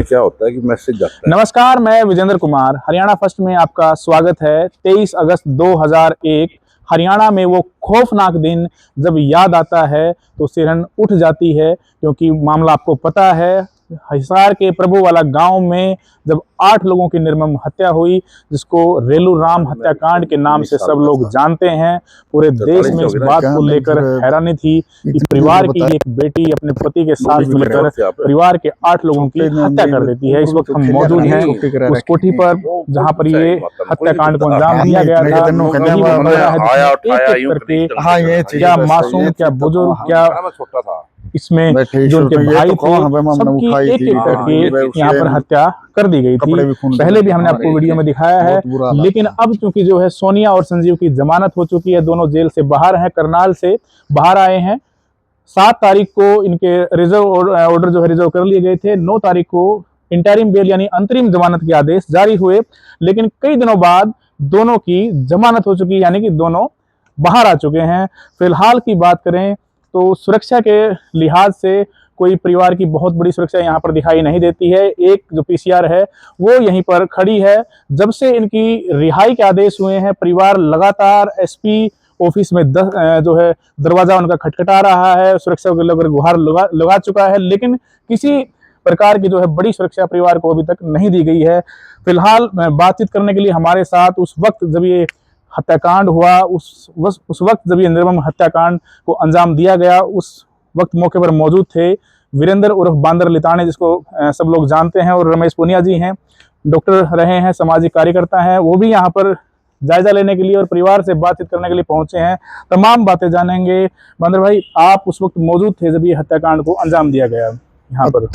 क्या होता है कि मैसेज जाता है। नमस्कार, मैं विजेंद्र कुमार, हरियाणा फर्स्ट में आपका स्वागत है। 23 अगस्त 2001 हरियाणा में वो खौफनाक दिन जब याद आता है तो सिरहन उठ जाती है, क्योंकि मामला आपको पता है। हिसार के प्रभु वाला गांव में जब 8 लोगों की निर्मम हत्या हुई, जिसको रेलू राम हत्याकांड के नाम से सब लोग जानते हैं। पूरे देश में इस बात को लेकर हैरानी थी कि परिवार की एक बेटी अपने पति के साथ मिलकर परिवार के 8 लोगों की हत्या कर देती है। इस वक्त हम मौजूद हैं उस कोठी पर जहां पर ये हत्याकांड को अंजाम दिया गया था। एक करके क्या मासूम, क्या बुजुर्ग, क्या छोटा था, इसमें जो उनके भाई थे, सबकी एक एक करके यहाँ पर हत्या कर दी गई थी। पहले भी हमने आपको वीडियो में दिखाया है, लेकिन अब चूंकि जो है सोनिया और संजीव की जमानत हो चुकी है, दोनों जेल से बाहर हैं, करनाल से बाहर आए हैं। 7 तारीख को इनके रिजर्व ऑर्डर जो है रिजर्व कर लिए गए थे। 9 तारीख को इंटरिम बेल यानी अंतरिम जमानत के आदेश जारी हुए, लेकिन कई दिनों बाद दोनों की जमानत हो चुकी, यानी कि दोनों बाहर आ चुके हैं। फिलहाल की बात करें तो सुरक्षा के लिहाज से कोई परिवार की बहुत बड़ी सुरक्षा यहाँ पर दिखाई नहीं देती है। एक जो पीसीआर है वो यहीं पर खड़ी है। जब से इनकी रिहाई के आदेश हुए हैं, परिवार लगातार एसपी ऑफिस में जो है दरवाजा उनका खटखटा रहा है, सुरक्षा को लेकर गुहार लगा चुका है, लेकिन किसी प्रकार की जो है बड़ी सुरक्षा परिवार को अभी तक नहीं दी गई है। फिलहाल बातचीत करने के लिए हमारे साथ उस वक्त जब ये हत्याकांड हुआ, उस वक्त जब ये निर्मम हत्याकांड को अंजाम दिया गया, उस वक्त मौके पर मौजूद थे वीरेंद्र उर्फ बांदर लिताने, जिसको सब लोग जानते हैं, और रमेश पुनिया जी हैं, डॉक्टर रहे हैं, सामाजिक कार्यकर्ता हैं। वो भी यहाँ पर जायजा लेने के लिए और परिवार से बातचीत करने के लिए पहुंचे हैं। तमाम बातें जानेंगे। बांदर भाई, आप उस वक्त मौजूद थे जब ये हत्याकांड को अंजाम दिया गया? यहाँ पर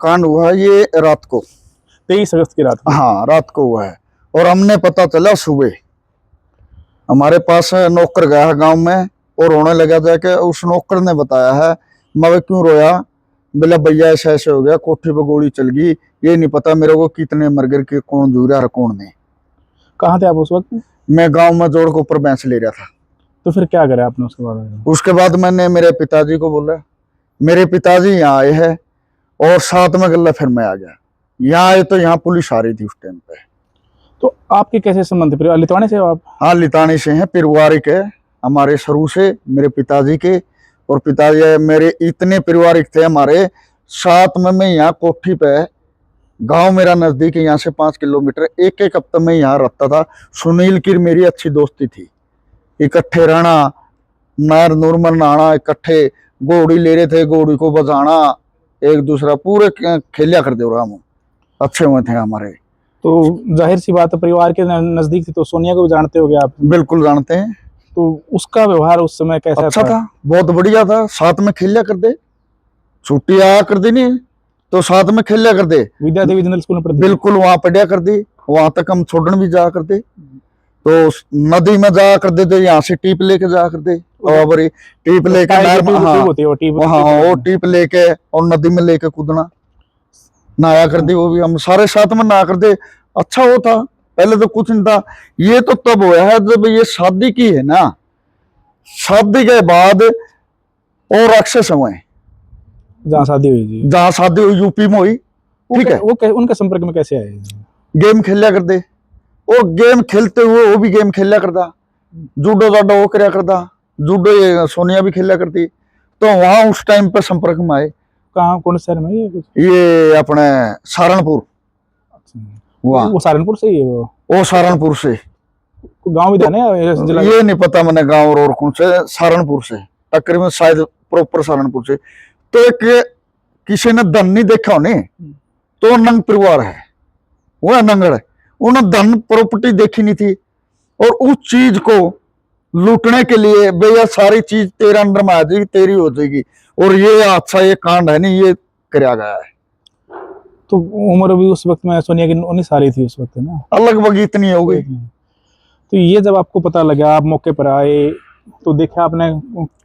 कांड हुआ ये रात को 23 अगस्त की रात को। हाँ, रात को हुआ है, और हमने पता चला सुबह। हमारे पास नौकर गया है गांव में और रोने लगा जाके। उस नौकर ने बताया है, मैं क्यों रोया? बोला भैया ऐसा ऐसे हो गया, कोठी पे गोली चल गई, ये नहीं पता मेरे को कितने मरगर के कौन जूरा और कौन नहीं। कहाँ थे आप उस वक्त? मैं गांव में जोड़ के ऊपर भैंस ले रहा था। तो फिर क्या करा आपने उसके बाद? उसके बाद मैंने मेरे पिताजी को बोला, मेरे पिताजी यहाँ आए हैं और साथ में गल्ला फिर मैं आ गया। यहाँ आए तो यहाँ पुलिस आ रही थी उस टाइम पे। तो आपके कैसे संबंध थे? लितानी से हो आप? हाँ, लितानी से हैं, पारिवारिक है हमारे शुरू से, मेरे पिताजी के। और पिताजी मेरे इतने पारिवारिक थे हमारे। साथ में मैं यहाँ कोठी पे, गांव मेरा नजदीक है यहाँ से 5 किलोमीटर, एक हफ्ते में यहाँ रहता था। सुनील की मेरी अच्छी दोस्ती थी, इकट्ठे रहना, नहर नूर में नहाना, इकट्ठे घोड़ी ले रहे थे, घोड़ी को बजाना, एक दूसरा पूरे खेलिया कर दे रहा हम, अच्छे हुए थे हमारे। तो जाहिर सी बात है, परिवार के नजदीक थी तो सोनिया को भी जानते होगे आप? बिल्कुल जानते हैं। तो उसका व्यवहार उस समय कैसा अच्छा था? बहुत बढ़िया था। साथ में खेलिया कर दे, छुट्टी आया कर दी नहीं तो साथ में खेलिया कर दे। विद्या देवी जनरल स्कूल में पढ़ती? बिल्कुल, वहां पढ़िया कर दी, वहां तक हम छोड़ने भी जा कर दे। तो नदी में जा कर दे, तो यहाँ से टीप लेके जा कर दे, और टीप लेके वो टीप लेके और नदी में लेके कूदना, नहाया कर दी। वो भी हम सारे साथ में नहा कर दे। अच्छा वो था, पहले तो कुछ नहीं था। ये तो तब हुआ है जब ये शादी की है ना, शादी के बाद और अक्सर समय जहाँ शादी हुई जी, जहाँ शादी हुई यूपी में हुई, ठीक है। वो उनके संपर्क में कैसे आए? गेम खेलिया कर दे, और गेम खेलते हुए वो भी गेम खेलिया करता, जूडो जाडो वो कराया करता, जूडो ये सोनिया भी खेलिया करती। तो वहां उस टाइम पे संपर्क में आए। कहाँ, कौन शहर में? ये अपने सहारनपुर। वो सहारनपुर से ही है? वो सहारनपुर से। गांव भी जाने ये नहीं पता मैंने गांव और कौन से, सहारनपुर से तकरीबन, शायद प्रॉपर सहारनपुर से। तो एक किसी ने धन नहीं देखा उन्हें, तो नंग परिवार है, वो नंगड़ है, उन्हें धन प्रॉपर्टी देखी नहीं थी, और उस चीज को लूटने के लिए भैया सारी चीज तेरे अंडर में आ जाएगी, तेरी हो जाएगी, और ये अच्छा ये कांड है नहीं, ये कराया गया है। तो उम्र भी उस वक्त में सोनिया की 19 साल थी उस वक्त ना, लगभग इतनी हो गई। तो ये जब आपको पता लगा, आप मौके पर आए, तो देखा आपने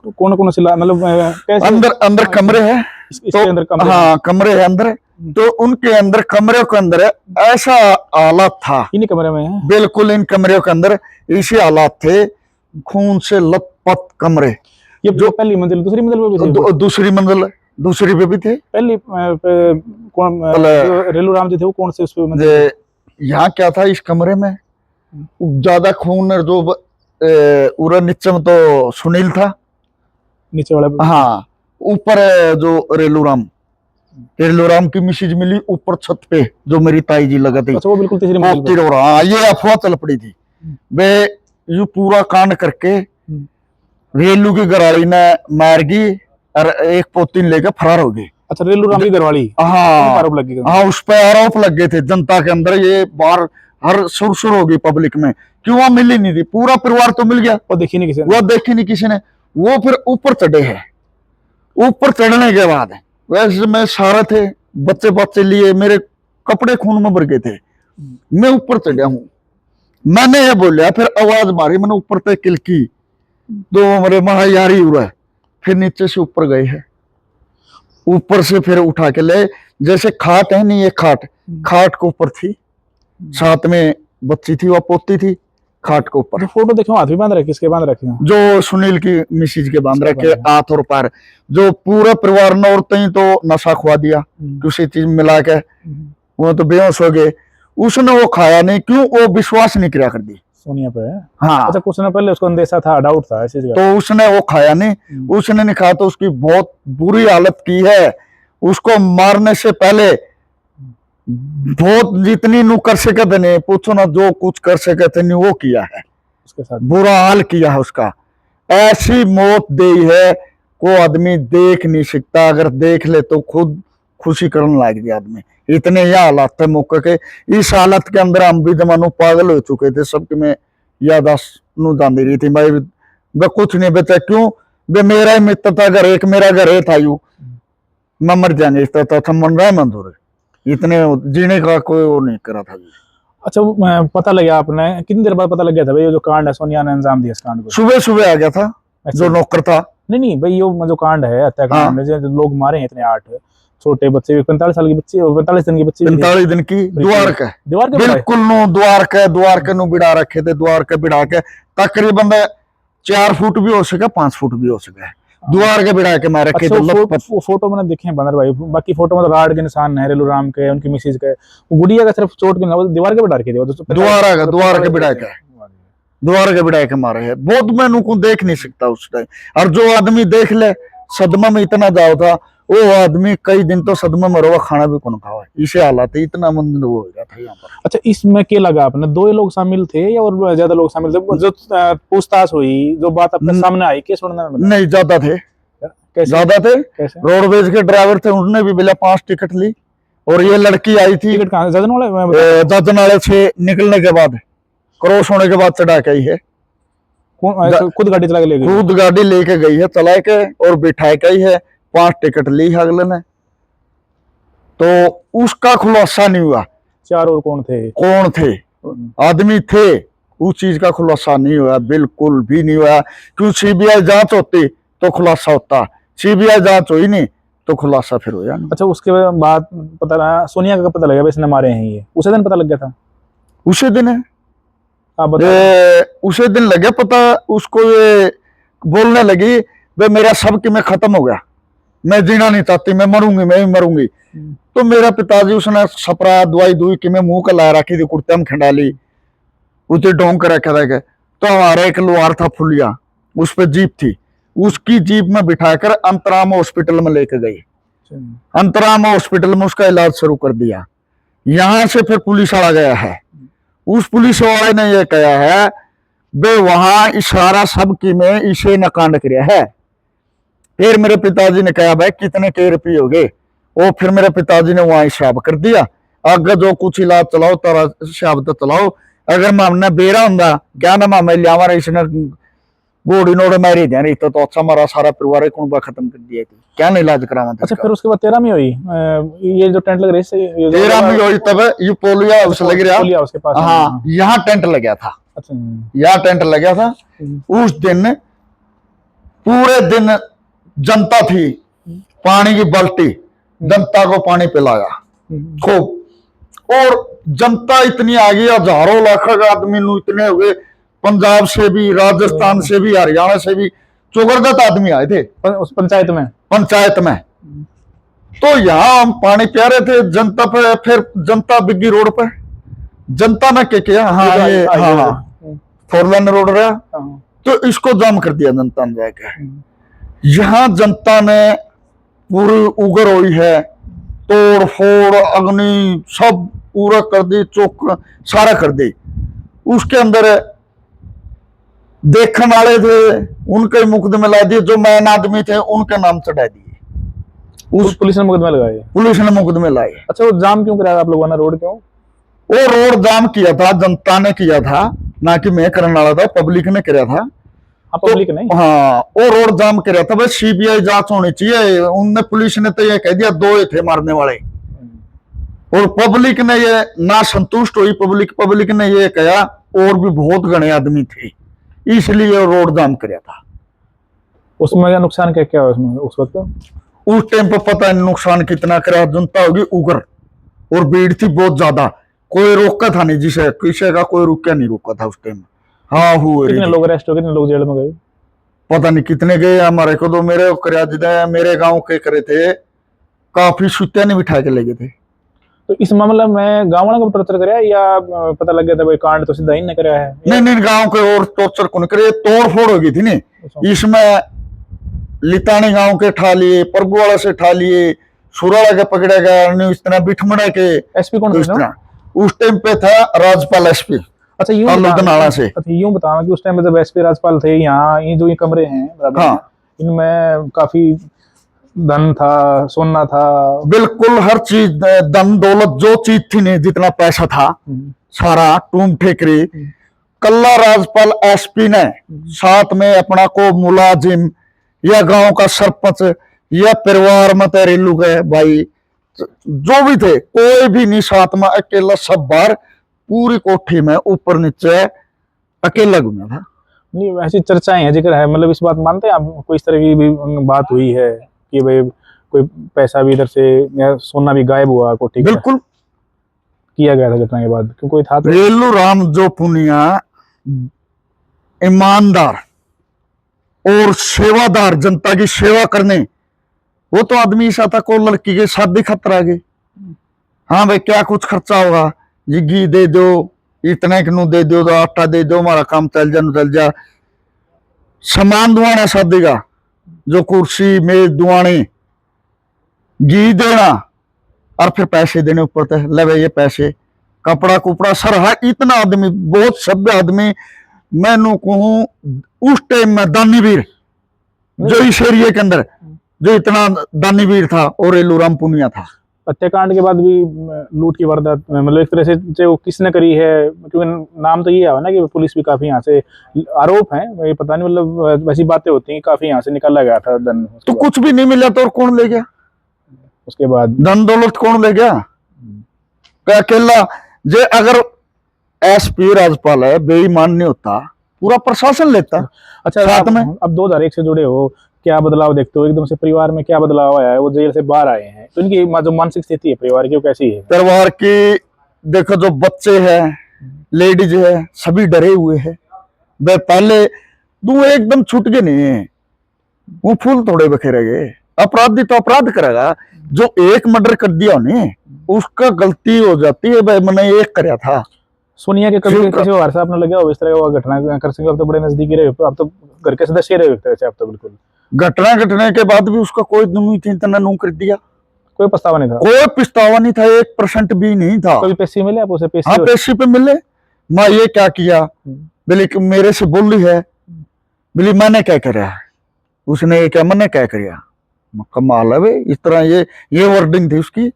कौन कौन से, मतलब कैसे? अंदर कमरे है, इसके अंदर कमरे? हाँ, कमरे है अंदर। तो उनके अंदर, कमरे के अंदर ऐसा हालात था, इन्हीं कमरे में है? बिल्कुल, इन कमरे के अंदर ऐसे हालात थे, खून से लथपथ कमरे। ये जो पहली मंजिल, दूसरी मंजिल पे? दूसरी मंजिल दूसरी पे भी थे पहली कौन रेलू राम जी थे वो कौन से उस पे यहाँ क्या था इस कमरे में ज्यादा खून जो उरा नीचे में तो सुनील था नीचे वाला। हाँ ऊपर जो रेलू राम की मिसेज मिली ऊपर छत पे जो मेरी ताई जी लगा थी। अच्छा वो बिल्कुल तीसरी मंजिल पे। हाँ ये अफवाह चल पड़ी थी वे यू पूरा कांड करके रेलू की घरवाली ने मार गी और एक पोती लेके फरार हो गई। अच्छा रेलू राम की घरवाली। हाँ आरोप लग गए। हाँ उस पर आरोप लग गए थे जनता के अंदर, ये बाहर हर सुर हो गई पब्लिक में, क्यों वहां मिली नहीं थी, पूरा परिवार तो मिल गया, वो देखी नहीं किसी ने। वो फिर ऊपर चढ़े हैं। ऊपर चढ़ने के बाद वैसे मैं सारे थे बच्चे लिए, मेरे कपड़े खून में भर गए थे, मैं ऊपर चढ़ा हूं, मैंने ये बोलिया, फिर आवाज मारी, मैंने ऊपर तक किलकी तो मेरे महायारी हुआ, फिर नीचे से ऊपर गए हैं, ऊपर से फिर उठा के ले, जैसे खाट है नहीं, ये खाट के ऊपर थी, साथ में बच्ची थी, वह पोती थी, खाट के ऊपर। फोटो देखो हाथ भी बांध रखे, किसके बांध रखे? जो सुनील की मिसेज के बांध रखे हाथ और पैर, जो पूरे परिवार ने औरतें ही तो नशा खुआ दिया किसी चीज मिला के, वो तो बेहोश हो गए, उसने वो खाया नहीं, क्यों? वो विश्वास नहीं किया कर दी सोनिया पे। हाँ अच्छा कुछ दिन पहले उसको अंदेशा था, डाउट था ऐसी जगह, तो उसने वो खाया नहीं, उसने नहीं खाया तो उसकी बहुत बुरी हालत की है, उसको मारने से पहले बहुत जितनी नु कर सके थे नहीं, पूछो ना, जो कुछ कर सके थे नहीं वो किया है, उसके साथ बुरा हाल किया है उसका, ऐसी मौत दी है को आदमी देख नहीं सकता, अगर देख ले तो खुद खुशी करने लग गया आदमी, इतने ये हालात थे मौके के। इस हालत के अंदर हम भी जमानो पागल हो चुके थे, सबके में यादाश्त नु जाती रही थी, भाई वे कुछ नहीं बचा, क्यों? वे मेरा ही मित्र था, घर एक मेरा घर था, यू मैं मर जाने इस तरह था, मन रहा मंजूर, इतने जीने का कोई वो नहीं करा था। अच्छा पता लगा आपने कितनी देर बाद पता लग गया था भाई ये जो कांड है सोनिया ने अंजाम दिया इस कांड को? सुबह आ गया था जो नौकर था। नहीं भाई ये जो कांड है हत्याकांड में, जो लोग मारे हैं इतने 8 छोटे बच्चे, 45 साल की बच्ची, 45 दिन की बच्ची, 45 दिन की, द्वार के बिल्कुल नो, द्वार के नो बिड़ा रखे थे, द्वार के बिड़ा के तकरीबन 4 फुट भी हो सके, 5 फुट भी हो सके, द्वार के बिड़ा के मार रखे थे। वो फोटो मैंने देखे हैं बंदर भाई, बाकी फोटो में तो राड के निशान है रेलू राम के, उनकी मिसेज के, गुड़िया का सिर्फ चोट के, दीवार के बिड़ा के थे, द्वार के बिड़ा के मारे है, बहुत मैं उनको देख नहीं सकता उस टाइम, और जो आदमी देख ले सदमा में इतना जाओ था, वो आदमी कई दिन तो सदमा में रहा, खाना भी कौन खावा, इसे हालात है, इतना मंद हो गया था यहाँ पर। अच्छा इसमें क्या लगा आपने, 2 लोग शामिल थे या और ज्यादा लोग शामिल थे? जो पूछताछ हुई, जो बात अपने सामने आई, क्या सुनने में? नहीं ज्यादा थे, ज्यादा थे, रोडवेज के ड्राइवर थे, उन्होंने भी बिना 5 टिकट ली, और ये लड़की आई थी टिकट कहाँ से? जजनवाले से निकलने के बाद, क्रॉस होने के बाद चढ़ा के आई है, खुद गाड़ी चला के ले गई, खुद गाड़ी लेके गई है, चला के और बिठा के आई है, 5 टिकट ली है अगले ने, तो उसका खुलासा नहीं हुआ 4 और कौन थे आदमी थे, उस चीज का खुलासा नहीं हुआ, बिल्कुल भी नहीं हुआ, क्यों? सीबीआई जांच होती तो खुलासा होता, सीबीआई जांच हुई नहीं तो खुलासा फिर हुआ नहीं। अच्छा उसके बाद पता लगा सोनिया का पता लगा इसने मारे हैं, ये उसी दिन पता लग गया था? उसी दिन है, उसी दिन लगे पता उसको, ये बोलने लगी वे मेरा सब कि मैं खत्म हो गया, मैं जीना नहीं चाहती, मैं मरूंगी, मैं ही मरूंगी। तो मेरा पिताजी उसने सपरा दवाई दुई कि मैं मुंह का ला रखी थी, कुर्ते में खंडाली उसे ढोंग कर रखा था, तो हमारा एक लोहार था फुलिया, उस पर जीप थी, उसकी जीप में बिठाकर अंतराम हॉस्पिटल में लेके गई, अंतराम हॉस्पिटल में उसका इलाज शुरू कर दिया। यहां से फिर पुलिस वाला गया है, उस पुलिस वाले ने यह कहा है बे वहां इशारा सब की में इसे न कांड किया है। फिर मेरे पिताजी ने कहा भाई कितने के रुपये हो गए, वो फिर मेरे पिताजी ने वहां हिसाब कर दिया, अगर जो कुछ इलाज चलाओ तारा हिसाब तो चलाओ, अगर मामने बेरा होंगे क्या ना मामे लिया इसने गोड़ी नोड़ मारी दे रही तो अच्छा हमारा सारा परिवार कुंबा खत्म कर दिया थी, क्या नहीं इलाज करावा। अच्छा फिर उसके बाद 13 में हुई ये जो टेंट लग रही है, 13 में हुई तब ये पोलिया हाउस लग रहा, उसके पास हाँ यहाँ टेंट लगा था। अच्छा यहाँ टेंट लगा था, उस दिन पूरे दिन जनता थी, पानी की बाल्टी जनता को पानी पिलाया खूब, और जनता इतनी आ गई, हजारों लाखों का आदमी इतने हो गए, पंजाब से भी, राजस्थान से भी, हरियाणा से भी, जबरदस्त आदमी आए थे उस पंचायत में तो यहाँ हम पानी प्या रहे थे जनता पे, फिर जनता बिग्गी रोड पे, जनता ने क्या किया, हाँ ये हाँ 4 लेन रोड रहा, तो इसको जाम कर दिया जनता ने जाके। यहाँ जनता ने पूरी उग्र हुई है, तोड़ फोड़ अग्नि सब पूरा कर दी, चौक सारा कर दी। उसके अंदर देखने वाले थे उनके मुकदमे ला दिए, जो मैन आदमी थे उनके नाम चढ़ा दिए। पुलिस ने मुकदमे लगाए, पुलिस ने मुकदमे लाए। अच्छा, वो जाम क्यों कराया आप लोगों ने रोड क्यों? वो रोड जाम किया था जनता ने किया था, ना कि मैं करने वाला था, पब्लिक ने किया था। पब्लिक नहीं, हाँ वो रोड जाम किया था, बस सीबीआई जांच होनी चाहिए। उनने पुलिस ने तो ये कह दिया 2 थे मारने वाले, और पब्लिक ने ये ना संतुष्ट हुई। पब्लिक ने ये कहा और भी बहुत घने आदमी थे, इसलिए रोड जाम किया था। उसमें क्या नुकसान क्या क्या हुआ उसमें उस वक्त? उस टाइम पर पता नहीं नुकसान कितना करा, जनता होगी उग्र और भीड़ थी बहुत ज्यादा, कोई रोका था नहीं, जिसे किसी का कोई रुका नहीं, रोका था उस टाइम। हाँ हुए। कितने लोग अरेस्ट हो, कितने लोग जेल में गए? पता नहीं कितने गए, हमारे को तो मेरे गांव के करे थे, काफी सुत्या नहीं बिठा के ले गए थे। तो इस मामले में गाँव वालों को टॉर्चर कराया या पता लग गया था भाई कांड तो सीधा इन्हें कराया है? नहीं गांव के और टॉर्चर कौन करे, तोड़ फोड़ हो गई थी नहीं। इसमें लितानी गांव के ठा लिए, प्रभुवाड़ा से ठा लिए, सुराड़ा के पकड़े गया, इस तरह बिठमड़ा के। एसपी कौन था उस टाइम पे? था राजपाल एसपी। अच्छा, यूं बताओ कि उस टाइम में जब एसपी राजपाल थे, यहाँ ये जो ये कमरे हैं, हाँ, इनमें काफी धन था, सोना था, बिल्कुल हर चीज, धन दौलत जो चीज थी नहीं, जितना पैसा था सारा टूम ठेकरी। कल्ला राजपाल एसपी ने साथ में अपना को मुलाजिम या गांव का सरपंच या परिवार में रेलू गए भाई जो भी थे, कोई भी नहीं साथ में, अकेला सब बार पूरी कोठी में ऊपर नीचे अकेला घूमा था। नहीं, ऐसी चर्चाएं हैं, जिक्र है, मतलब इस बात मानते हैं आप? कोई इस तरह की भी बात हुई है कि भाई कोई पैसा भी इधर से या सोना भी गायब हुआ कोठी? बिल्कुल किया गया था घटना के बाद, क्यों कोई था तो? रेलू राम जो पुनिया ईमानदार और सेवादार, जनता की सेवा करने, वो तो आदमी ऐसा था को लड़की के शादी खतरा गए, हाँ भाई क्या कुछ खर्चा होगा जी, घी दे दो, इतने किनू दे दो, तो आटा दे दो, हमारा काम चल जा। सामान दुआना शादी का, जो कुर्सी मेज दुआने, घी देना और फिर पैसे देने ऊपर थे, ले भाई ये पैसे, कपड़ा कुपड़ा सर, हाँ इतना आदमी, बहुत सभ्य आदमी। मैं कहूँ उस टाइम में दानीवीर जो इस एरिया के अंदर जो इतना दानीवीर था, और रेलू राम पुनिया था। हत्याकांड के बाद भी लूट की वारदात, मतलब एक तरह से जो किसने करी है, क्योंकि नाम तो ये है ना कि पुलिस भी काफी यहाँ से आरोप है, ये पता नहीं, मतलब वैसी बातें होती हैं, काफी यहाँ से निकाला गया था धन। तो कुछ भी नहीं मिला तो और कौन ले गया? उसके बाद धन दौलत कौन ले गया? अकेला जे अगर एसपी राजपाल है, बेईमान नहीं होता, पूरा प्रशासन लेता। अच्छा, साथ में अब 2001 से जुड़े हो, क्या बदलाव देखते हो? एकदम से परिवार में क्या बदलाव आया है? वो जेल से बाहर आए हैं, तो इनकी जो मानसिक स्थिति है परिवार की, वो कैसी है? परिवार की देखो, जो बच्चे हैं, लेडीज है, सभी डरे हुए हैं। वे पहले दो एकदम छूट गए नहीं है, वो फूल थोड़े बखेरे गए। अपराधी तो अपराध करेगा, जो एक मर्डर कर दिया उन्हें, उसका गलती हो जाती है, भाई मैंने एक कराया था। सोनिया के कभी किसी व्यवहार से आपने लगा हो इस तरह का घटना कर सके? आप तो बड़े नजदीकी रहे, आप तो घर के सदस्य रहे हो, आप तो बिल्कुल। घटना घटने के बाद भी उसका कोई चिंतन नहीं कर दिया, कोई पछतावा नहीं था? कोई पछतावा नहीं था, 1% भी नहीं था। कभी पैसे मिले आपको? हाँ, पैसे पे मिले। मैं ये क्या किया बोले कि मेरे से बोली है, बोली मैंने क्या कराया, उसने ये क्या मैंने क्या कराया, कमाल है भाई, इस तरह ये वर्डिंग थी उसकी।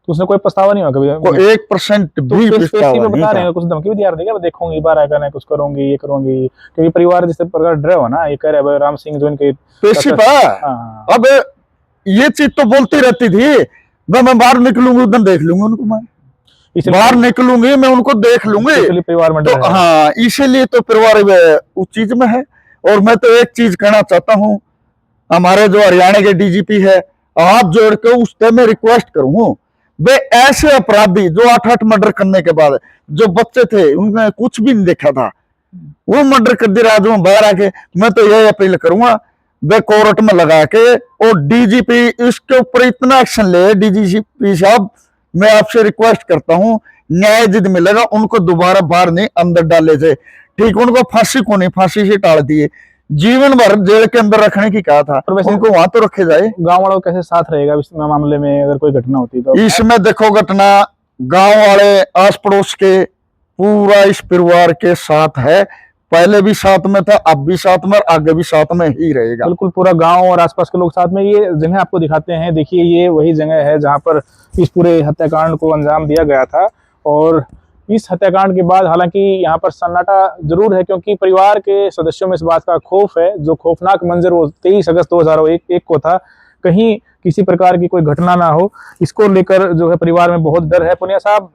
तो उसने कोई पछतावा नहीं हुआ कभी? 1% भी पछतावा नहीं बता रहे हैं, कुछ धमकी भी दिया रही है, देखूंगी बार आकर कुछ करूंगी, ये करूंगी, क्योंकि परिवार जिस प्रकार डरे हो ना, ये कह रहे राम सिंह जो इनके पेशी पा। अब ये चीज तो बोलती रहती थी, मैं बाहर निकलूंगी उधर देख लूंगी उनको, मैं बाहर निकलूंगी मैं उनको देख लूंगी, परिवार में। तो हाँ, इसीलिए तो परिवार उस चीज में है। और मैं तो एक चीज कहना चाहता हूँ, हमारे जो हरियाणा के डीजीपी है, हाथ जोड़ के उस पर मैं रिक्वेस्ट करूँ, वे ऐसे अपराधी जो 8 मर्डर करने के बाद, जो बच्चे थे उनने कुछ भी नहीं देखा था, वो मर्डर कर दिया, आज वो बाहर आके, मैं तो यही अपील करूंगा, वे कोर्ट में लगा के, और डीजीपी इसके ऊपर इतना एक्शन ले। डीजीपी साहब, मैं आपसे रिक्वेस्ट करता हूं, न्याय जिद मिलेगा उनको दोबारा बाहर नहीं अंदर डाले थे, ठीक, उनको फांसी को नहीं, फांसी से टाल दिए, जीवन भर जेल के अंदर रखने की कहा था, उनको वहां तो रखे जाए। गांव वालों कैसे साथ रहेगा इस मामले में अगर कोई घटना होती तो? इसमें देखो घटना गांव वाले, आस पड़ोस के, पूरा इस परिवार के साथ है, पहले भी साथ में था, अब भी साथ में, और आगे भी साथ में ही रहेगा। बिल्कुल पूरा गांव और आसपास के लोग साथ में। ये जगह आपको दिखाते हैं, देखिए ये वही जगह है जहां पर इस पूरे हत्याकांड को अंजाम दिया गया था। और इस हत्याकांड के बाद हालांकि यहाँ पर सन्नाटा जरूर है, क्योंकि परिवार के सदस्यों में इस बात का खौफ है। जो खौफनाक मंजर वो 23 अगस्त 2001 को था, कहीं किसी प्रकार की कोई घटना ना हो, इसको लेकर जो है परिवार में बहुत डर है। पुनिया साहब,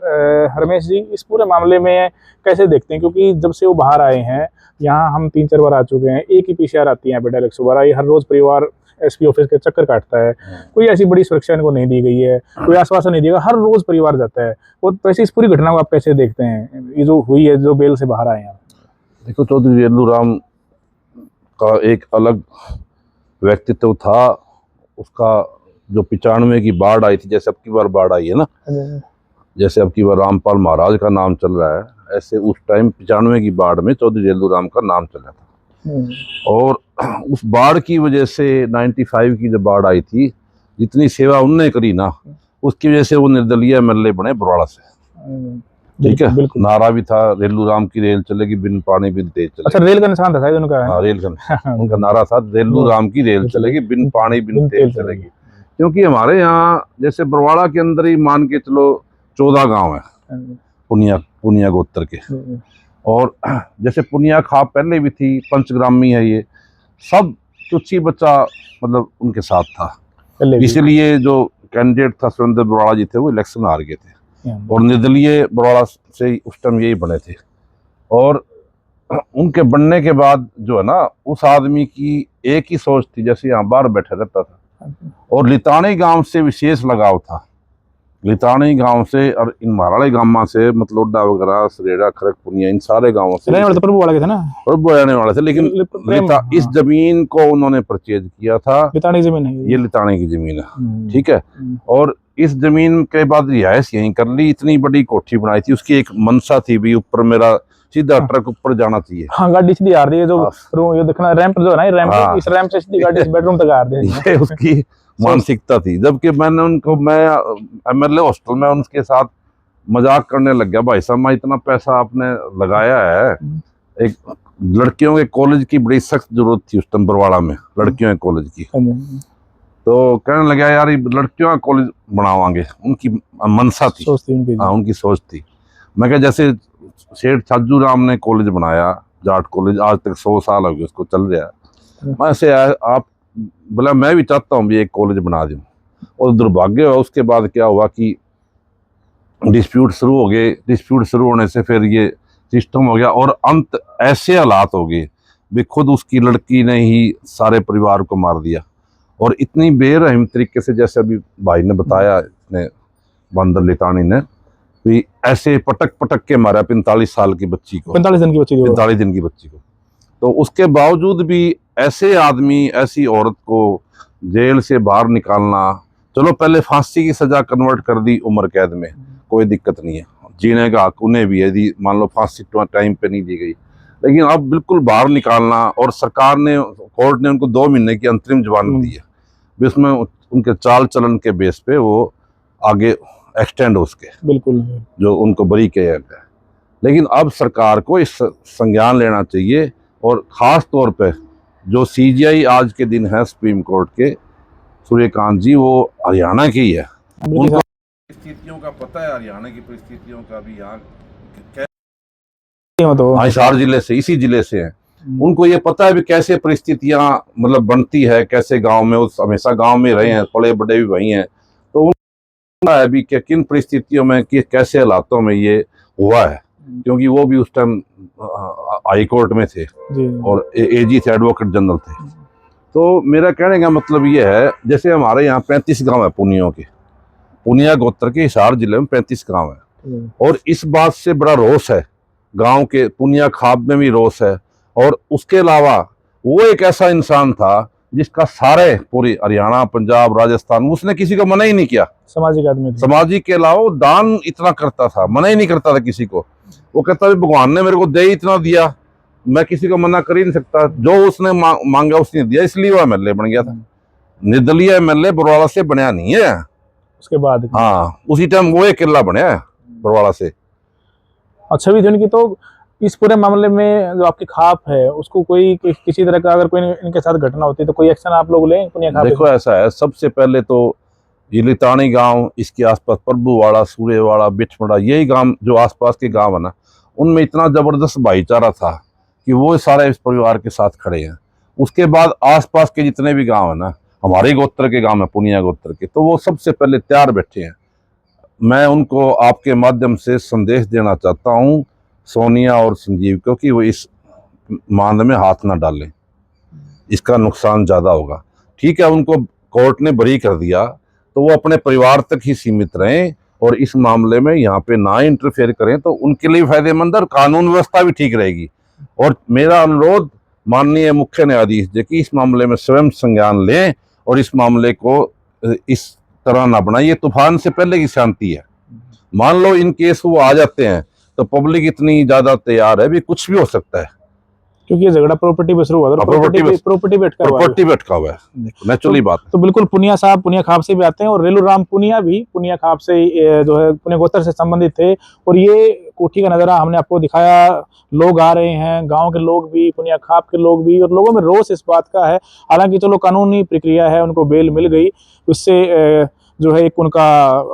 रमेश जी, इस पूरे मामले में कैसे देखते हैं? क्योंकि जब से वो बाहर आए हैं, यहाँ हम 3-4 बार आ चुके हैं, एक ही PCR आती है बेटा 112, ये हर रोज परिवार SP ऑफिस के चक्कर काटता है, कोई ऐसी बड़ी सुरक्षा इनको नहीं दी गई है, कोई आश्वासन नहीं दिया, हर रोज परिवार जाता है। वो वैसे इस पूरी घटना को आप कैसे देखते हैं, ये जो हुई है, जो बेल से बाहर आए हैं? देखो, चौधरी रेलू राम का एक अलग व्यक्तित्व था। उसका जो 95 की बाढ़ आई थी, जैसे अब की बार बाढ़ आई है ना, जैसे अब की बार रामपाल महाराज का नाम चल रहा है, ऐसे उस टाइम 95 की बाढ़ में चौधरी रेलू राम का नाम चला था। और उस बाढ़ की वजह से 95 की जब बाढ़ आई थी, जितनी सेवा उनने करी ना, उसकी वजह से वो निर्दलीय MLA बने बरवाड़ा से, ठीक है। नारा भी था, रेलू राम की रेल चलेगी, बिन पानी बिन तेज चलेगी। अच्छा, रेल का निशान था शायद उनका? हाँ, रेल का उनका नारा था, रेलू राम की रेल चलेगी, बिन पानी बिन तेल चलेगी। क्योंकि हमारे यहाँ जैसे बरवाड़ा के अंदर ही मान के चलो 14 गांव है पुनिया गोत्र के, और जैसे पुनिया खाप पहले भी थी, पंचग्रामी है, ये सब चुच्ची बच्चा मतलब उनके साथ था। इसीलिए जो कैंडिडेट था सुरेंद्र बराड़ा जी थे, वो इलेक्शन हार गए थे, और निर्दलीय बराड़ा से उस टाइम यही बने थे। और उनके बनने के बाद जो है ना, उस आदमी की एक ही सोच थी, जैसे यहाँ बाहर बैठे रहता था, और लितानी गांव से विशेष लगाव था। लितानी गांव से और इन माराड़े गांव से, मतलोडा वगैरह, सरेड़ा, खरक, पुनिया, इन सारे गांवों से प्रभु वाले थे ना, प्रभु रहने वाले थे। लेकिन इस जमीन को उन्होंने परचेज किया था। लितानी जमीन है ये, लितानी की जमीन है, ठीक है। और इस जमीन के बाद रिहायश यहीं कर ली, इतनी बड़ी कोठी बनाई थी। उसकी एक मनसा थी भी, ऊपर मेरा सीधा ट्रक ऊपर जाना चाहिए। हाँ, गाड़ी सीधी आ रही है, जो ये देखना रैंप जो है ना, रैंप, इस रैंप से सीधी गाड़ी बेडरूम तक आ रही है। ये उसकी मानसिकता थी। जबकि मैंने उनको, मैं MLA हॉस्टल में उनके साथ मजाक करने लग गया, भाई साहब इतना पैसा आपने लगाया है, एक लड़कियों के कॉलेज की बड़ी सख्त जरूरत थी उस टाइम बरवाड़ा में, लड़कियों के कॉलेज की। तो कहने लगा, यार ये लड़कियों का कॉलेज बनावांगे, उनकी मनसा थी, हाँ उनकी सोच थी। मैं क्या, जैसे सेठ छाजू राम ने कॉलेज बनाया, जाट कॉलेज, आज तक 100 साल हो गए उसको चल रहा है। मैं से आप बोला, मैं भी चाहता हूँ भी एक कॉलेज बना दूँ। और दुर्भाग्य हुआ, उसके बाद क्या हुआ कि डिस्प्यूट शुरू हो गए। डिस्प्यूट शुरू होने से फिर ये सिस्टम हो गया, और अंत ऐसे हालात हो गए भी खुद उसकी लड़की ने ही सारे परिवार को मार दिया। और इतनी बेरहम तरीके से, जैसे अभी भाई ने बताया, इसने बंदर लितानी ने भी ऐसे पटक पटक के मारा 45 साल की बच्ची को, 45 दिन की बच्ची को, 45 दिन की बच्ची को। तो उसके बावजूद भी ऐसे आदमी, ऐसी औरत को जेल से बाहर निकालना, चलो पहले फांसी की सजा कन्वर्ट कर दी उम्र कैद में, कोई दिक्कत नहीं है, जीने का हक उन्हें भी है, यदि मान लो फांसी टाइम पे नहीं दी गई, लेकिन अब बिल्कुल बाहर निकालना। और सरकार ने, कोर्ट ने उनको 2 महीने की अंतरिम जमानत दी है, उसमें उनके चाल चलन के बेस पे वो आगे एक्सटेंड हो उसके, बिल्कुल जो उनको बरी किया गया। लेकिन अब सरकार को इस संज्ञान लेना चाहिए, और ख़ास तौर पे जो CGI आज के दिन है सुप्रीम कोर्ट के, सूर्यकांत जी, वो हरियाणा की है, उनको परिस्थितियों का पता है, हरियाणा की परिस्थितियों का भी। यहाँ हिसार जिले से, इसी जिले से हैं, उनको ये पता है भी कैसे परिस्थितियाँ मतलब बनती है, कैसे गांव में, उस हमेशा गांव में रहे हैं, बड़े बड़े भी वही हैं, तो उनको है भी कि किन परिस्थितियों में, कि कैसे हालातों में ये हुआ है। क्योंकि वो भी उस टाइम हाई कोर्ट में थे और AG थे, एडवोकेट जनरल थे। तो मेरा कहने का मतलब ये है, जैसे हमारे यहाँ 35 गांव है पुनियों के, पुनिया गोत्र के हिसार जिले में 35 गांव है, और इस बात से बड़ा रोष है गांव के, पुनिया खाप में भी रोष है। और उसके अलावा वो एक ऐसा इंसान था जिसका सारे पूरी हरियाणा, पंजाब, राजस्थान, उसने किसी को मना ही नहीं किया। सामाजिक आदमी थे। सामाजिक के अलावा वो दान इतना करता था, मना ही नहीं करता था किसी को। वो कहता था भगवान ने मेरे को दे इतना दिया, मैं किसी को मना कर ही नहीं सकता। जो उसने मांगा उसने दिया, इसलिए वो एमएलए बन गया था। निर्दलीय एमएलए बरवाला से बनया नहीं है उसके बाद। हाँ, उसी टाइम वो एक किला बनया है बरवाला से। अच्छा भी इनकी तो इस पूरे मामले में जो आपकी खाप है उसको कोई किसी तरह का अगर कोई इनके साथ घटना होती है तो कोई एक्शन आप लोग लें पुनिया खाप? देखो ऐसा है, सबसे पहले तो ये लितानी गांव, इसके आसपास प्रभुवाड़ा, सूर्यवाड़ा, बिठमड़ा, यही गांव जो आसपास के गांव है ना, उनमें इतना जबरदस्त भाईचारा था कि वो सारे इस परिवार के साथ खड़े हैं। उसके बाद आसपास के जितने भी गांव है ना, हमारे गोत्र के गांव है, पुनिया गोत्र के, तो वो सबसे पहले तैयार बैठे हैं। मैं उनको आपके माध्यम से संदेश देना चाहता हूँ, सोनिया और संजीव को, कि वो इस मांद में हाथ ना डालें, इसका नुकसान ज़्यादा होगा। ठीक है, उनको कोर्ट ने बरी कर दिया तो वो अपने परिवार तक ही सीमित रहें और इस मामले में यहाँ पे ना इंटरफेयर करें, तो उनके लिए फायदेमंद और कानून व्यवस्था भी ठीक रहेगी। और मेरा अनुरोध माननीय मुख्य न्यायाधीश जी कि इस मामले में स्वयं संज्ञान लें और इस मामले को इस तरह ना बनाइए। तूफान से पहले की शांति है। मान लो इन केस वो आ जाते हैं तो पब्लिक इतनी ज्यादा तैयार है, भी कुछ भी हो सकता है, क्योंकि ये झगड़ा प्रॉपर्टी पे शुरू हुआ था, प्रॉपर्टी पे अटका हुआ है, नेचुरली बात। तो बिल्कुल पुनिया साहब पुनिया खाप से भी आते हैं और रेलू राम पुनिया भी पुनिया खाप से जो है पुनिया गोत्र से संबंधित थे। और ये कोठी का नजारा हमने आपको दिखाया, लोग आ रहे हैं, गांव के लोग भी, पुनिया खाप के लोग भी, और लोगों में रोष इस बात का है। हालांकि चलो कानूनी प्रक्रिया है, उनको बेल मिल गई, उससे जो है एक उनका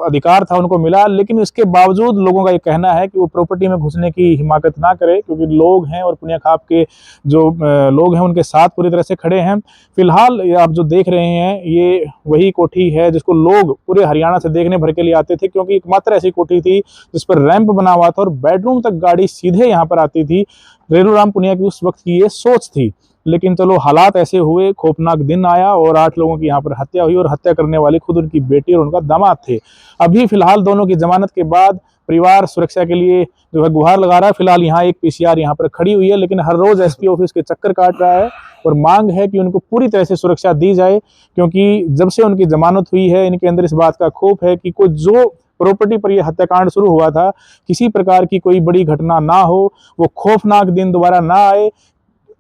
अधिकार था उनको मिला, लेकिन इसके बावजूद लोगों का ये कहना है कि वो प्रॉपर्टी में घुसने की हिमाकत ना करे, क्योंकि लोग हैं और पुनिया खाप के जो लोग हैं उनके साथ पूरी तरह से खड़े हैं। फिलहाल आप जो देख रहे हैं ये वही कोठी है जिसको लोग पूरे हरियाणा से देखने भर के लिए आते थे, क्योंकि एकमात्र ऐसी कोठी थी जिस पर रैंप बना हुआ था और बेडरूम तक गाड़ी सीधे यहाँ पर आती थी। रेलू राम पुनिया की उस वक्त की ये सोच थी, लेकिन चलो हालात ऐसे हुए, खौफनाक दिन आया और 8 लोगों की यहाँ पर हत्या हुई और हत्या करने वाली खुद उनकी बेटी और उनका दामाद थे। अभी फिलहाल दोनों की जमानत के बाद परिवार सुरक्षा के लिए जो है गुहार लगा रहा है। फिलहाल यहाँ एक पीसीआर यहाँ पर खड़ी हुई है, लेकिन हर रोज एसपी ऑफिस के चक्कर काट रहा है और मांग है कि उनको पूरी तरह से सुरक्षा दी जाए, क्योंकि जब से उनकी जमानत हुई है इनके अंदर इस बात का खौफ है कि कोई जो प्रॉपर्टी पर यह हत्याकांड शुरू हुआ था, किसी प्रकार की कोई बड़ी घटना ना हो, वो खौफनाक दिन दोबारा ना आए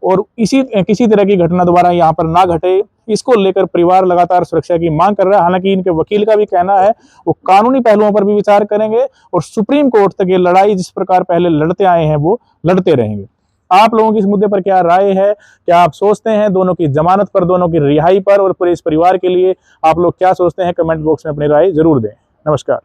और किसी तरह की घटना दोबारा यहाँ पर ना घटे। इसको लेकर परिवार लगातार सुरक्षा की मांग कर रहा है। हालांकि इनके वकील का भी कहना है वो कानूनी पहलुओं पर भी विचार करेंगे और सुप्रीम कोर्ट तक ये लड़ाई जिस प्रकार पहले लड़ते आए हैं वो लड़ते रहेंगे। आप लोगों की इस मुद्दे पर क्या राय है? क्या आप सोचते हैं दोनों की जमानत पर, दोनों की रिहाई पर और पूरे इस परिवार के लिए आप लोग क्या सोचते हैं? कमेंट बॉक्स में अपनी राय जरूर दें। नमस्कार।